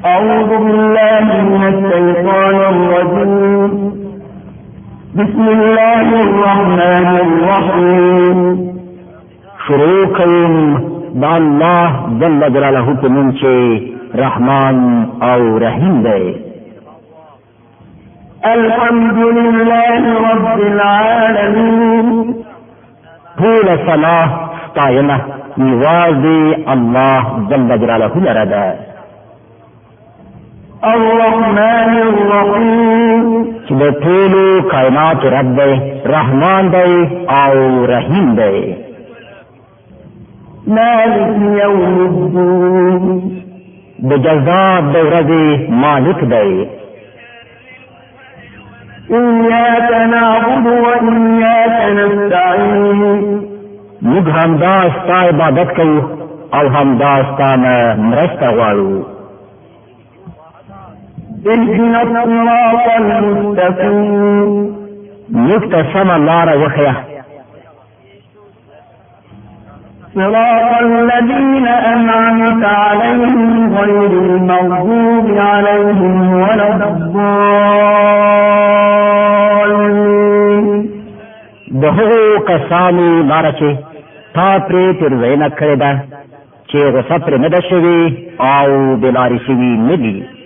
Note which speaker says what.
Speaker 1: أعوذ بالله من الشيطان الرجيم. بسم الله الرحمن الرحيم.
Speaker 2: شروع کوم د الله جل جلاله په نوم چې رحمان او رحیم دی.
Speaker 1: الحمد لله رب العالمين.
Speaker 2: ټول صلاح ستاینه یوازې الله جل جلاله لره ده.
Speaker 1: الرحمن الرحیم.
Speaker 2: چې د ټولو کائنات رب دی، رحمان دی او رحیم دی.
Speaker 1: مالک یوم الدین.
Speaker 2: د جزا د ورځې مالک دی.
Speaker 1: إياك نعبد وإياك نستعين.
Speaker 2: موږ همدا ستا عبادت کوو او همدا ستا نه مرسته غواړو.
Speaker 1: اهدنا الصراط المستقيم.
Speaker 2: موږ ته سمه لاره وښیه.
Speaker 1: صراط الذين أنعمت عليهم غير المغضوب عليهم ولا الضالين.
Speaker 2: د هغو کسانو لاره چې تا پرې تېروتنه کړې ده چې غصه پرې نه ده شوې او بې لارې شوي نه دي.